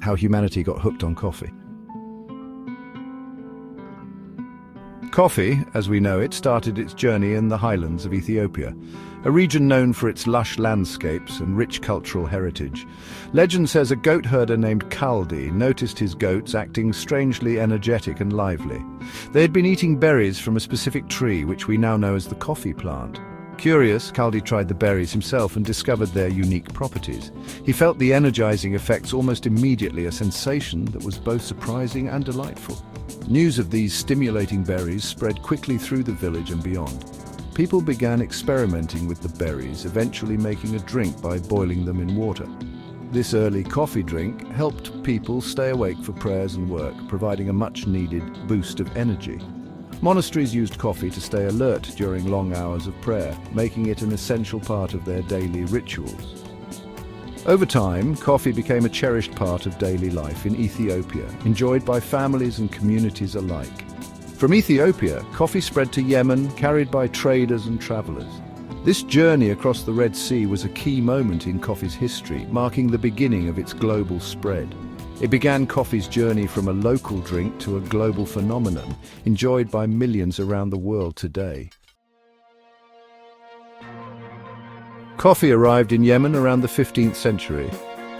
how humanity got hooked on coffee. Coffee, as we know it, started its journey in the highlands of Ethiopia, a region known for its lush landscapes and rich cultural heritage. Legend says a goat herder named Kaldi noticed his goats acting strangely energetic and lively. They had been eating berries from a specific tree, which we now know as the coffee plant. Curious, Kaldi tried the berries himself and discovered their unique properties. He felt the energizing effects almost immediately, a sensation that was both surprising and delightful. News of these stimulating berries spread quickly through the village and beyond. People began experimenting with the berries, eventually making a drink by boiling them in water. This early coffee drink helped people stay awake for prayers and work, providing a much-needed boost of energy. Monasteries used coffee to stay alert during long hours of prayer, making it an essential part of their daily rituals. Over time, coffee became a cherished part of daily life in Ethiopia, enjoyed by families and communities alike. From Ethiopia, coffee spread to Yemen, carried by traders and travelers. This journey across the Red Sea was a key moment in coffee's history, marking the beginning of its global spread. It began coffee's journey from a local drink to a global phenomenon, enjoyed by millions around the world today. Coffee arrived in Yemen around the 15th century.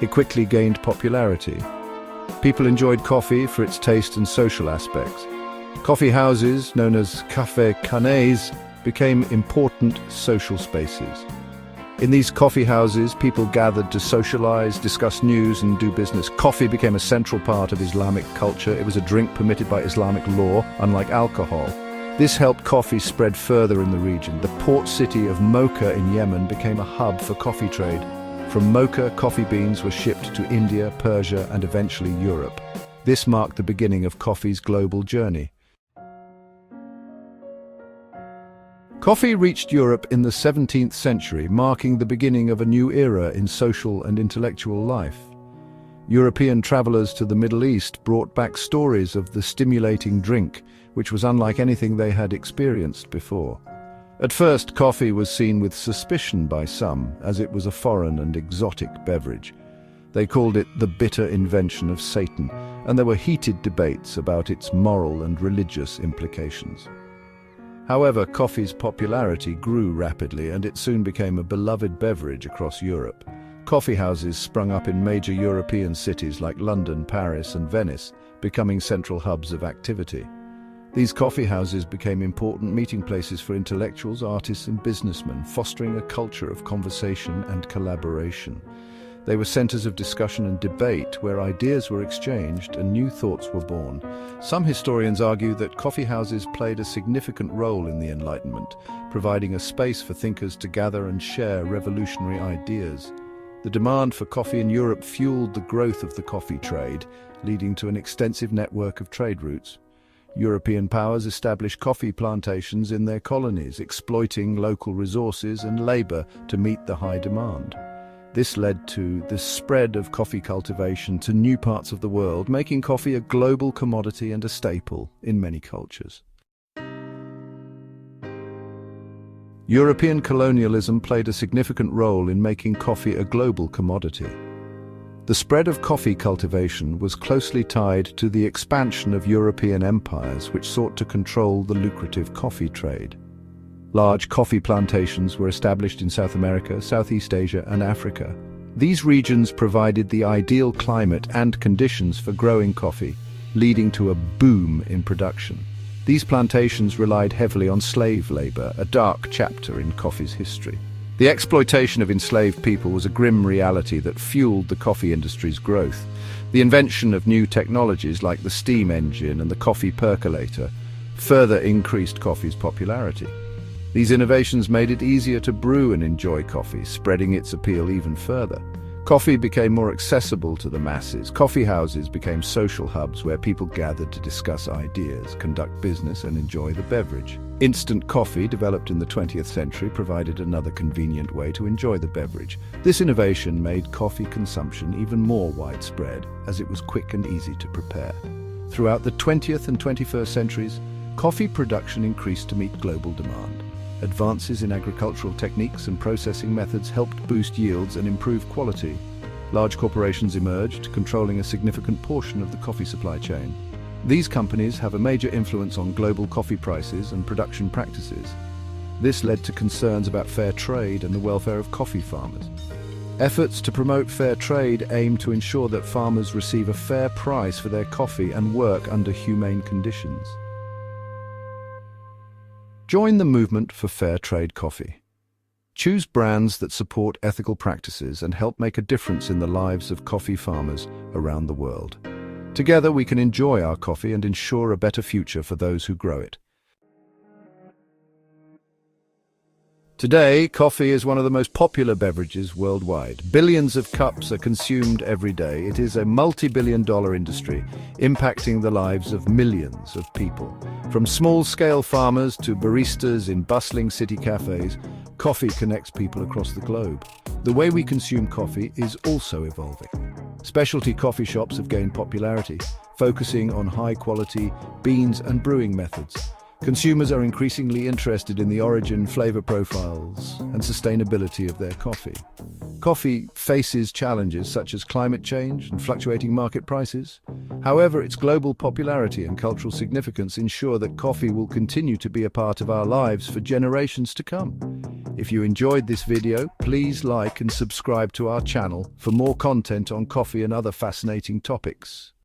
It quickly gained popularity. People enjoyed coffee for its taste and social aspects. Coffee houses, known as cafés, became important social spaces. In these coffee houses, people gathered to socialize, discuss news, and do business. Coffee became a central part of Islamic culture. It was a drink permitted by Islamic law, unlike alcohol. This helped coffee spread further in the region. The port city of Mocha in Yemen became a hub for coffee trade. From Mocha, coffee beans were shipped to India, Persia, and eventually Europe. This marked the beginning of coffee's global journey. Coffee reached Europe in the 17th century, marking the beginning of a new era in social and intellectual life. European travelers to the Middle East brought back stories of the stimulating drink, which was unlike anything they had experienced before. At first, coffee was seen with suspicion by some, as it was a foreign and exotic beverage. They called it the bitter invention of Satan, and there were heated debates about its moral and religious implications. However, coffee's popularity grew rapidly, and it soon became a beloved beverage across Europe. Coffee houses sprung up in major European cities like London, Paris, and Venice, becoming central hubs of activity. These coffee houses became important meeting places for intellectuals, artists, and businessmen, fostering a culture of conversation and collaboration. They were centers of discussion and debate where ideas were exchanged and new thoughts were born. Some historians argue that coffee houses played a significant role in the Enlightenment, providing a space for thinkers to gather and share revolutionary ideas. The demand for coffee in Europe fueled the growth of the coffee trade, leading to an extensive network of trade routes. European powers established coffee plantations in their colonies, exploiting local resources and labor to meet the high demand. This led to the spread of coffee cultivation to new parts of the world, making coffee a global commodity and a staple in many cultures. European colonialism played a significant role in making coffee a global commodity. The spread of coffee cultivation was closely tied to the expansion of European empires, which sought to control the lucrative coffee trade. Large coffee plantations were established in South America, Southeast Asia, and Africa. These regions provided the ideal climate and conditions for growing coffee, leading to a boom in production. These plantations relied heavily on slave labor, a dark chapter in coffee's history. The exploitation of enslaved people was a grim reality that fueled the coffee industry's growth. The invention of new technologies like the steam engine and the coffee percolator further increased coffee's popularity. These innovations made it easier to brew and enjoy coffee, spreading its appeal even further. Coffee became more accessible to the masses. Coffee houses became social hubs where people gathered to discuss ideas, conduct business, and enjoy the beverage. Instant coffee, developed in the 20th century, provided another convenient way to enjoy the beverage. This innovation made coffee consumption even more widespread, as it was quick and easy to prepare. Throughout the 20th and 21st centuries, coffee production increased to meet global demand. Advances in agricultural techniques and processing methods helped boost yields and improve quality. large corporations emerged, controlling a significant portion of the coffee supply chain. These companies have a major influence on global coffee prices and production practices. This led to concerns about fair trade and the welfare of coffee farmers. Efforts to promote fair trade aim to ensure that farmers receive a fair price for their coffee and work under humane conditions. Join the movement for fair trade coffee. Choose brands that support ethical practices and help make a difference in the lives of coffee farmers around the world. Together we can enjoy our coffee and ensure a better future for those who grow it. Today, coffee is one of the most popular beverages worldwide. Billions of cups are consumed every day. It is a multi-billion-dollar industry, impacting the lives of millions of people. From small-scale farmers to baristas in bustling city cafes, coffee connects people across the globe. The way we consume coffee is also evolving. Specialty coffee shops have gained popularity, focusing on high-quality beans and brewing methods. Consumers are increasingly interested in the origin, flavor profiles, and sustainability of their coffee. Coffee faces challenges such as climate change and fluctuating market prices. However, its global popularity and cultural significance ensure that coffee will continue to be a part of our lives for generations to come. If you enjoyed this video, please like and subscribe to our channel for more content on coffee and other fascinating topics.